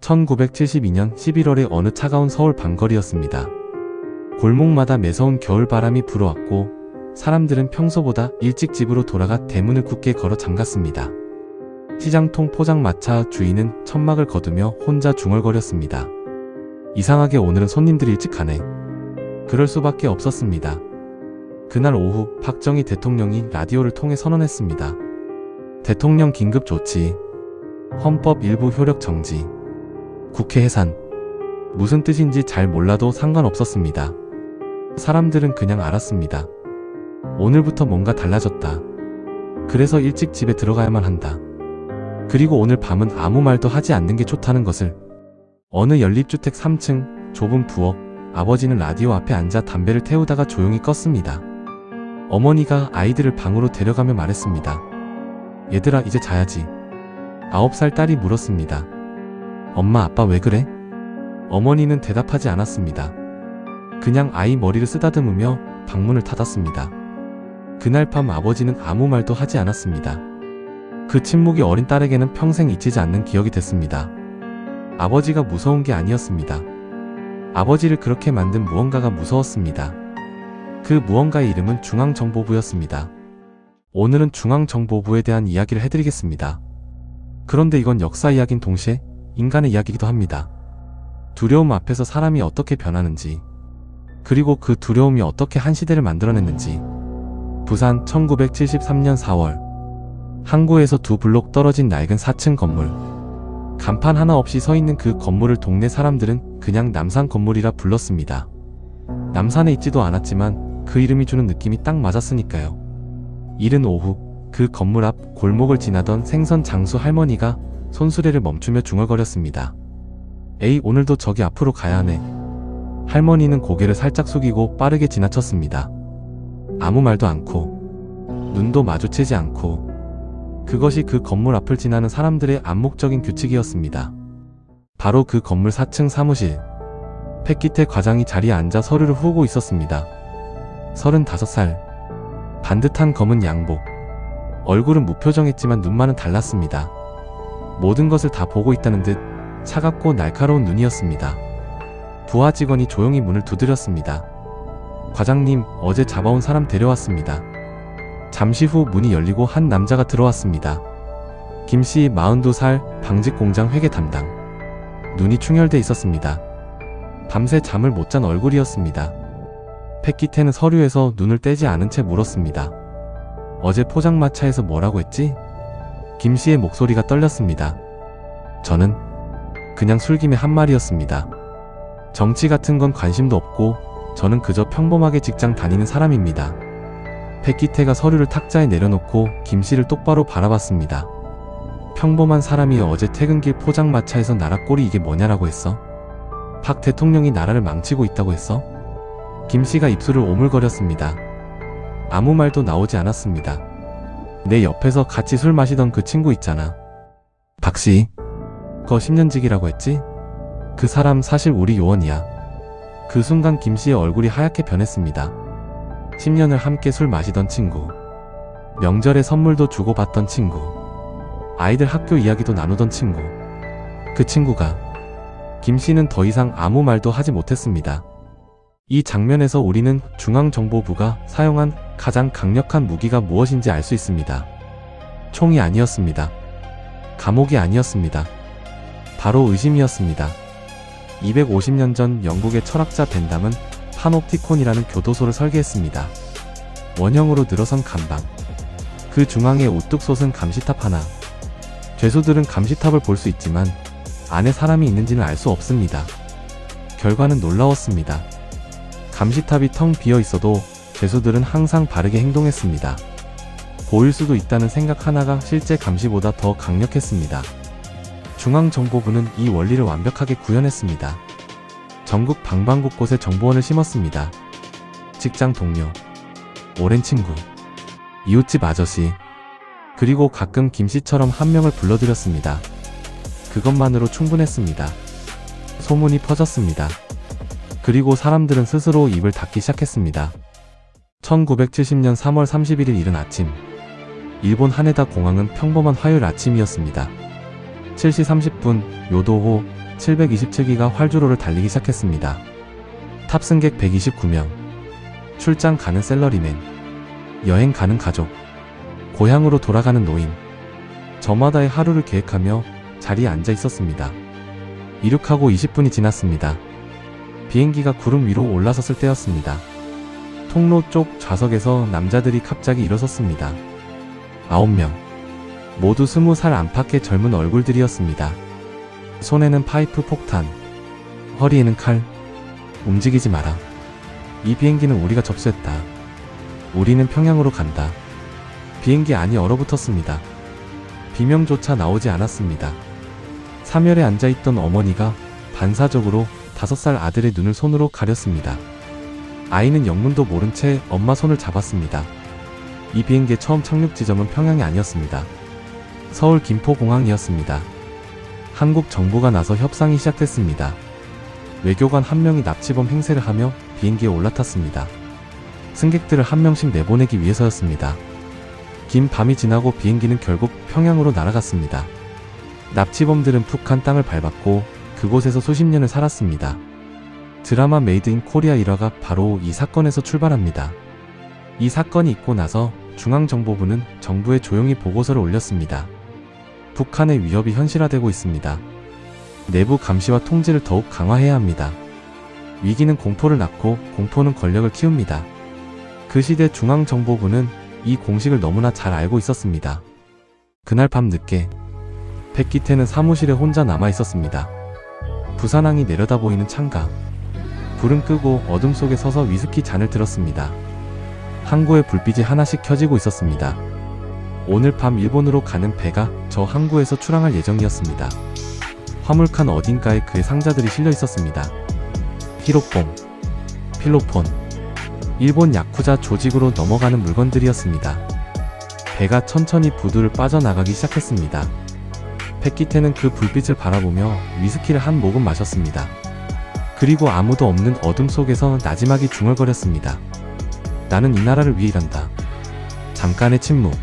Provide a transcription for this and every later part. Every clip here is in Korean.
1972년 11월의 어느 차가운 서울 밤거리였습니다. 골목마다 매서운 겨울바람이 불어왔고 사람들은 평소보다 일찍 집으로 돌아가 대문을 굳게 걸어 잠갔습니다. 시장통 포장마차 주인은 천막을 거두며 혼자 중얼거렸습니다. 이상하게 오늘은 손님들이 일찍 가네. 그럴 수밖에 없었습니다. 그날 오후 박정희 대통령이 라디오를 통해 선언했습니다. 대통령 긴급 조치, 헌법 일부 효력 정지, 국회 해산. 무슨 뜻인지 잘 몰라도 상관없었습니다. 사람들은 그냥 알았습니다. 오늘부터 뭔가 달라졌다. 그래서 일찍 집에 들어가야만 한다. 그리고 오늘 밤은 아무 말도 하지 않는 게 좋다는 것을. 어느 연립주택 3층 좁은 부엌, 아버지는 라디오 앞에 앉아 담배를 태우다가 조용히 껐습니다. 어머니가 아이들을 방으로 데려가며 말했습니다. 얘들아 이제 자야지. 9살 딸이 물었습니다. 엄마 아빠 왜 그래? 어머니는 대답하지 않았습니다. 그냥 아이 머리를 쓰다듬으며 방문을 닫았습니다. 그날 밤 아버지는 아무 말도 하지 않았습니다. 그 침묵이 어린 딸에게는 평생 잊히지 않는 기억이 됐습니다. 아버지가 무서운 게 아니었습니다. 아버지를 그렇게 만든 무언가가 무서웠습니다. 그 무언가의 이름은 중앙정보부였습니다. 오늘은 중앙정보부에 대한 이야기를 해드리겠습니다. 그런데 이건 역사 이야기인 동시에 인간의 이야기이기도 합니다. 두려움 앞에서 사람이 어떻게 변하는지, 그리고 그 두려움이 어떻게 한 시대를 만들어냈는지. 부산 1973년 4월 항구에서 2블록 떨어진 낡은 4층 건물. 간판 하나 없이 서 있는 그 건물을 동네 사람들은 그냥 남산 건물이라 불렀습니다. 남산에 있지도 않았지만 그 이름이 주는 느낌이 딱 맞았으니까요. 이른 오후 그 건물 앞 골목을 지나던 생선 장수 할머니가 손수레를 멈추며 중얼거렸습니다. 에이 오늘도 저기 앞으로 가야 하네. 할머니는 고개를 살짝 숙이고 빠르게 지나쳤습니다. 아무 말도 않고 눈도 마주치지 않고. 그것이 그 건물 앞을 지나는 사람들의 암묵적인 규칙이었습니다. 바로 그 건물 4층 사무실. 팩기태 과장이 자리에 앉아 서류를 후우고 있었습니다. 35살. 반듯한 검은 양복. 얼굴은 무표정했지만 눈만은 달랐습니다. 모든 것을 다 보고 있다는 듯 차갑고 날카로운 눈이었습니다. 부하 직원이 조용히 문을 두드렸습니다. 과장님, 어제 잡아온 사람 데려왔습니다. 잠시 후 문이 열리고 한 남자가 들어왔습니다. 김씨 42살, 방직공장 회계 담당. 눈이 충혈돼 있었습니다. 밤새 잠을 못 잔 얼굴이었습니다. 팩기태는 서류에서 눈을 떼지 않은 채 물었습니다. 어제 포장마차에서 뭐라고 했지? 김씨의 목소리가 떨렸습니다. 저는 그냥 술김에 한 말이었습니다. 정치 같은 건 관심도 없고 저는 그저 평범하게 직장 다니는 사람입니다. 팩기태가 서류를 탁자에 내려놓고 김씨를 똑바로 바라봤습니다. 평범한 사람이 어제 퇴근길 포장마차에서 나라 꼴이 이게 뭐냐라고 했어? 박 대통령이 나라를 망치고 있다고 했어? 김씨가 입술을 오물거렸습니다. 아무 말도 나오지 않았습니다. 내 옆에서 같이 술 마시던 그 친구 있잖아. 박씨. 거 10년직이라고 했지? 그 사람 사실 우리 요원이야. 그 순간 김씨의 얼굴이 하얗게 변했습니다. 10년을 함께 술 마시던 친구. 명절에 선물도 주고받던 친구. 아이들 학교 이야기도 나누던 친구. 그 친구가. 김씨는 더 이상 아무 말도 하지 못했습니다. 이 장면에서 우리는 중앙정보부가 사용한 가장 강력한 무기가 무엇인지 알 수 있습니다. 총이 아니었습니다. 감옥이 아니었습니다. 바로 의심이었습니다. 250년 전 영국의 철학자 벤담은 파놉티콘이라는 교도소를 설계했습니다. 원형으로 늘어선 감방. 그 중앙에 우뚝 솟은 감시탑 하나. 죄수들은 감시탑을 볼 수 있지만 안에 사람이 있는지는 알 수 없습니다. 결과는 놀라웠습니다. 감시탑이 텅 비어 있어도 죄수들은 항상 바르게 행동했습니다. 보일 수도 있다는 생각 하나가 실제 감시보다 더 강력했습니다. 중앙정보부는 이 원리를 완벽하게 구현했습니다. 전국 방방곳곳에 정보원을 심었습니다. 직장 동료, 오랜 친구, 이웃집 아저씨, 그리고 가끔 김씨처럼 한 명을 불러들였습니다. 그것만으로 충분했습니다. 소문이 퍼졌습니다. 그리고 사람들은 스스로 입을 닫기 시작했습니다. 1970년 3월 31일 이른 아침. 일본 하네다 공항은 평범한 화요일 아침이었습니다. 7시 30분 요도호 727기가 활주로를 달리기 시작했습니다. 탑승객 129명, 출장 가는 샐러리맨, 여행 가는 가족, 고향으로 돌아가는 노인, 저마다의 하루를 계획하며 자리에 앉아 있었습니다. 이륙하고 20분이 지났습니다. 비행기가 구름 위로 올라섰을 때였습니다. 통로 쪽 좌석에서 남자들이 갑자기 일어섰습니다. 9명. 모두 20살 안팎의 젊은 얼굴들이었습니다. 손에는 파이프 폭탄, 허리에는 칼. 움직이지 마라. 이 비행기는 우리가 접수했다. 우리는 평양으로 간다. 비행기 안이 얼어붙었습니다. 비명조차 나오지 않았습니다. 사멸에 앉아있던 어머니가 반사적으로 5살 아들의 눈을 손으로 가렸습니다. 아이는 영문도 모른 채 엄마 손을 잡았습니다. 이 비행기의 처음 착륙 지점은 평양이 아니었습니다. 서울 김포공항이었습니다. 한국 정부가 나서 협상이 시작됐습니다. 외교관 한 명이 납치범 행세를 하며 비행기에 올라탔습니다. 승객들을 한 명씩 내보내기 위해서였습니다. 긴 밤이 지나고 비행기는 결국 평양으로 날아갔습니다. 납치범들은 북한 땅을 밟았고 그곳에서 수십 년을 살았습니다. 드라마 메이드 인 코리아 일화가 바로 이 사건에서 출발합니다. 이 사건이 있고 나서 중앙정보부는 정부에 조용히 보고서를 올렸습니다. 북한의 위협이 현실화되고 있습니다. 내부 감시와 통제를 더욱 강화해야 합니다. 위기는 공포를 낳고 공포는 권력을 키웁니다. 그 시대 중앙정보부는 이 공식을 너무나 잘 알고 있었습니다. 그날 밤 늦게 백기태는 사무실에 혼자 남아 있었습니다. 부산항이 내려다 보이는 창가. 불은 끄고 어둠 속에 서서 위스키 잔을 들었습니다. 항구에 불빛이 하나씩 켜지고 있었습니다. 오늘 밤 일본으로 가는 배가 저 항구에서 출항할 예정이었습니다. 화물칸 어딘가에 그의 상자들이 실려 있었습니다. 히로뽕, 필로폰, 일본 야쿠자 조직으로 넘어가는 물건들이었습니다. 배가 천천히 부두를 빠져나가기 시작했습니다. 백기태는 그 불빛을 바라보며 위스키를 한 모금 마셨습니다. 그리고 아무도 없는 어둠 속에서 나지막이 중얼거렸습니다. 나는 이 나라를 위해 일한다. 잠깐의 침묵.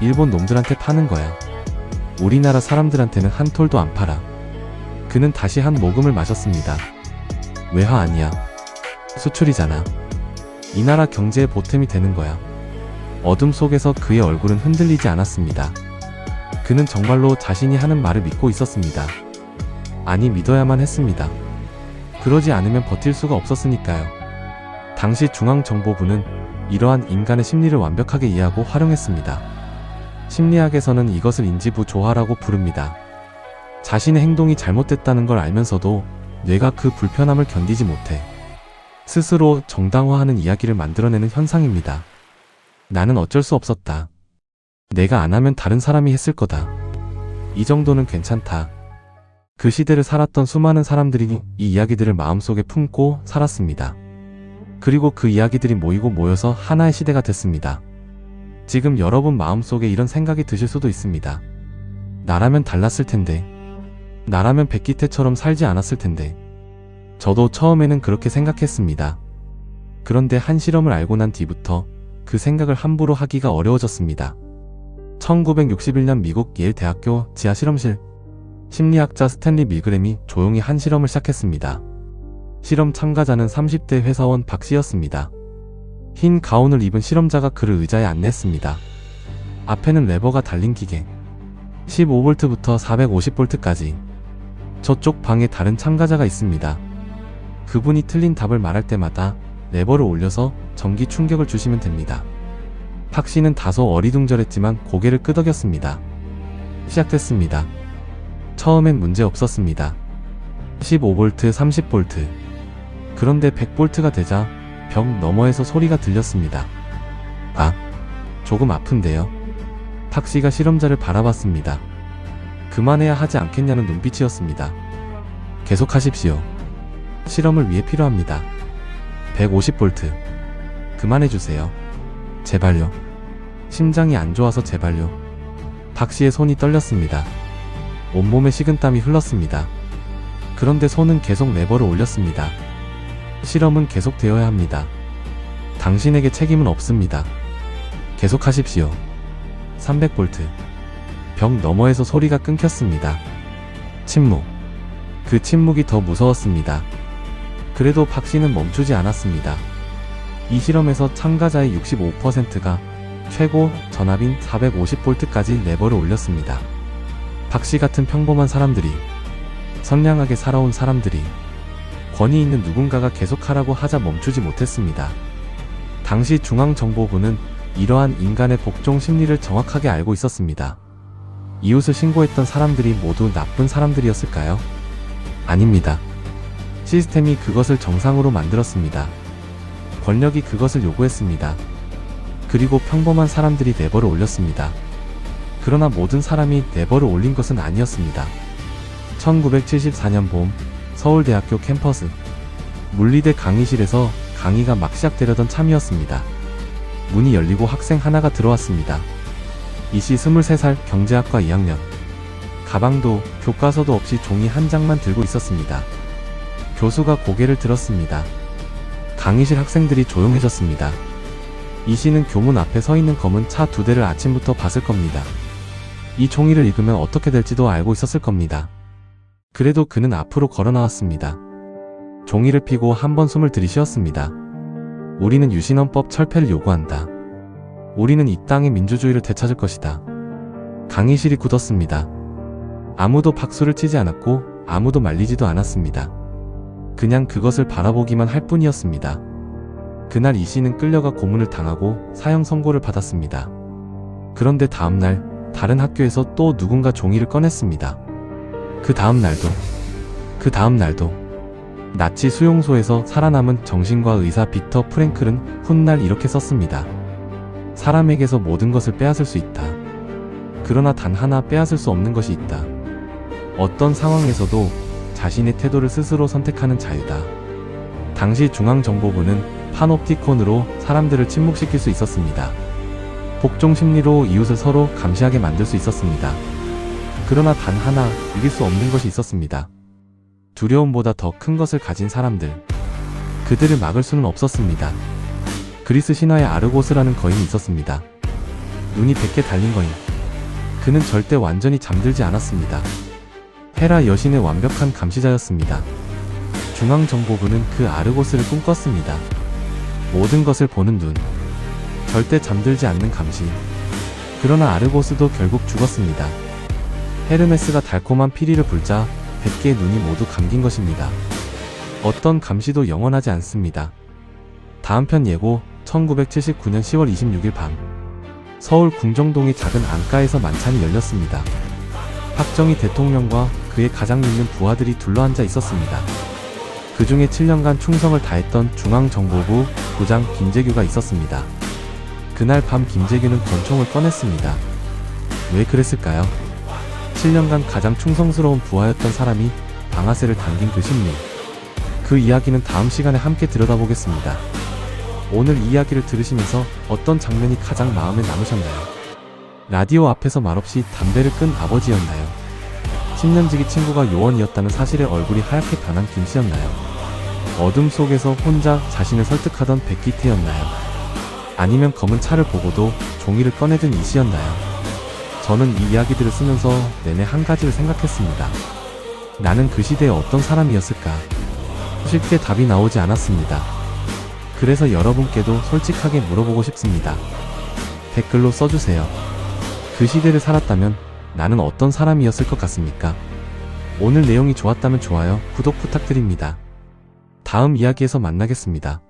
일본 놈들한테 파는 거야. 우리나라 사람들한테는 한 톨도 안 팔아. 그는 다시 한 모금을 마셨습니다. 외화 아니야. 수출이잖아. 이 나라 경제의 보탬이 되는 거야. 어둠 속에서 그의 얼굴은 흔들리지 않았습니다. 그는 정말로 자신이 하는 말을 믿고 있었습니다. 아니, 믿어야만 했습니다. 그러지 않으면 버틸 수가 없었으니까요. 당시 중앙정보부는 이러한 인간의 심리를 완벽하게 이해하고 활용했습니다. 심리학에서는 이것을 인지부조화라고 부릅니다. 자신의 행동이 잘못됐다는 걸 알면서도 뇌가 그 불편함을 견디지 못해 스스로 정당화하는 이야기를 만들어내는 현상입니다. 나는 어쩔 수 없었다. 내가 안 하면 다른 사람이 했을 거다. 이 정도는 괜찮다. 그 시대를 살았던 수많은 사람들이 이 이야기들을 마음속에 품고 살았습니다. 그리고 그 이야기들이 모여서 하나의 시대가 됐습니다. 지금 여러분 마음속에 이런 생각이 드실 수도 있습니다. 나라면 달랐을 텐데. 나라면 백기태처럼 살지 않았을 텐데. 저도 처음에는 그렇게 생각했습니다. 그런데 한 실험을 알고 난 뒤부터 그 생각을 함부로 하기가 어려워졌습니다. 1961년 미국 예일 대학교 지하 실험실. 심리학자 스탠리 밀그램이 조용히 한 실험을 시작했습니다. 실험 참가자는 30대 회사원 박 씨였습니다. 흰 가운을 입은 실험자가 그를 의자에 안냈습니다. 앞에는 레버가 달린 기계. 15V부터 450V까지. 저쪽 방에 다른 참가자가 있습니다. 그분이 틀린 답을 말할 때마다 레버를 올려서 전기 충격을 주시면 됩니다. 박 씨는 다소 어리둥절했지만 고개를 끄덕였습니다. 시작됐습니다. 처음엔 문제 없었습니다. 15V, 30V. 그런데 100V가 되자 벽 너머에서 소리가 들렸습니다. 아, 조금 아픈데요. 박 씨가 실험자를 바라봤습니다. 그만해야 하지 않겠냐는 눈빛이었습니다. 계속하십시오. 실험을 위해 필요합니다. 150V. 그만해주세요. 제발요. 심장이 안 좋아서 제발요. 박 씨의 손이 떨렸습니다. 온몸에 식은땀이 흘렀습니다. 그런데 손은 계속 레버를 올렸습니다. 실험은 계속되어야 합니다. 당신에게 책임은 없습니다. 계속하십시오. 300V. 벽 너머에서 소리가 끊겼습니다. 침묵. 그 침묵이 더 무서웠습니다. 그래도 박 씨는 멈추지 않았습니다. 이 실험에서 참가자의 65%가 최고 전압인 450V까지 레버를 올렸습니다. 박 씨 같은 평범한 사람들이, 선량하게 살아온 사람들이, 권위 있는 누군가가 계속하라고 하자 멈추지 못했습니다. 당시 중앙정보부는 이러한 인간의 복종 심리를 정확하게 알고 있었습니다. 이웃을 신고했던 사람들이 모두 나쁜 사람들이었을까요? 아닙니다. 시스템이 그것을 정상으로 만들었습니다. 권력이 그것을 요구했습니다. 그리고 평범한 사람들이 레버를 올렸습니다. 그러나 모든 사람이 레버를 올린 것은 아니었습니다. 1974년 봄 서울대학교 캠퍼스 물리대 강의실에서 강의가 막 시작되려던 참이었습니다. 문이 열리고 학생 하나가 들어왔습니다. 이씨 23살 경제학과 2학년. 가방도 교과서도 없이 종이 한 장만 들고 있었습니다. 교수가 고개를 들었습니다. 강의실 학생들이 조용해졌습니다. 이씨는 교문 앞에 서 있는 검은 차 2대를 아침부터 봤을 겁니다. 이 종이를 읽으면 어떻게 될지도 알고 있었을 겁니다. 그래도 그는 앞으로 걸어 나왔습니다. 종이를 펴고 한 번 숨을 들이쉬었습니다. 우리는 유신헌법 철폐를 요구한다. 우리는 이 땅의 민주주의를 되찾을 것이다. 강의실이 굳었습니다. 아무도 박수를 치지 않았고 아무도 말리지도 않았습니다. 그냥 그것을 바라보기만 할 뿐이었습니다. 그날 이씨는 끌려가 고문을 당하고 사형 선고를 받았습니다. 그런데 다음날 다른 학교에서 또 누군가 종이를 꺼냈습니다. 그 다음 날도 나치 수용소에서 살아남은 정신과 의사 빅터 프랭클은 훗날 이렇게 썼습니다. 사람에게서 모든 것을 빼앗을 수 있다. 그러나 단 하나 빼앗을 수 없는 것이 있다. 어떤 상황에서도 자신의 태도를 스스로 선택하는 자유다. 당시 중앙정보부는 파놉티콘으로 사람들을 침묵시킬 수 있었습니다. 복종 심리로 이웃을 서로 감시하게 만들 수 있었습니다. 그러나 단 하나 이길 수 없는 것이 있었습니다. 두려움보다 더 큰 것을 가진 사람들. 그들을 막을 수는 없었습니다. 그리스 신화에 아르고스라는 거인이 있었습니다. 눈이 100개 달린 거인. 그는 절대 완전히 잠들지 않았습니다. 헤라 여신의 완벽한 감시자였습니다. 중앙정보부는 그 아르고스를 꿈꿨습니다. 모든 것을 보는 눈. 절대 잠들지 않는 감시. 그러나 아르고스도 결국 죽었습니다. 헤르메스가 달콤한 피리를 불자 100개의 눈이 모두 감긴 것입니다. 어떤 감시도 영원하지 않습니다. 다음 편 예고 1979년 10월 26일 밤 서울 궁정동의 작은 안가에서 만찬이 열렸습니다. 박정희 대통령과 그의 가장 믿는 부하들이 둘러앉아 있었습니다. 그 중에 7년간 충성을 다했던 중앙정보부 부장 김재규가 있었습니다. 그날 밤 김재규는 권총을 꺼냈습니다. 왜 그랬을까요? 7년간 가장 충성스러운 부하였던 사람이 방아쇠를 당긴 그 심리. 그 이야기는 다음 시간에 함께 들여다보겠습니다. 오늘 이 이야기를 들으시면서 어떤 장면이 가장 마음에 남으셨나요? 라디오 앞에서 말없이 담배를 끈 아버지였나요? 10년지기 친구가 요원이었다는 사실에 얼굴이 하얗게 변한 김씨였나요? 어둠 속에서 혼자 자신을 설득하던 백기태였나요? 아니면 검은 차를 보고도 종이를 꺼내든 이씨였나요? 저는 이 이야기들을 쓰면서 내내 한 가지를 생각했습니다. 나는 그 시대에 어떤 사람이었을까? 쉽게 답이 나오지 않았습니다. 그래서 여러분께도 솔직하게 물어보고 싶습니다. 댓글로 써주세요. 그 시대를 살았다면 나는 어떤 사람이었을 것 같습니까? 오늘 내용이 좋았다면 좋아요, 구독 부탁드립니다. 다음 이야기에서 만나겠습니다.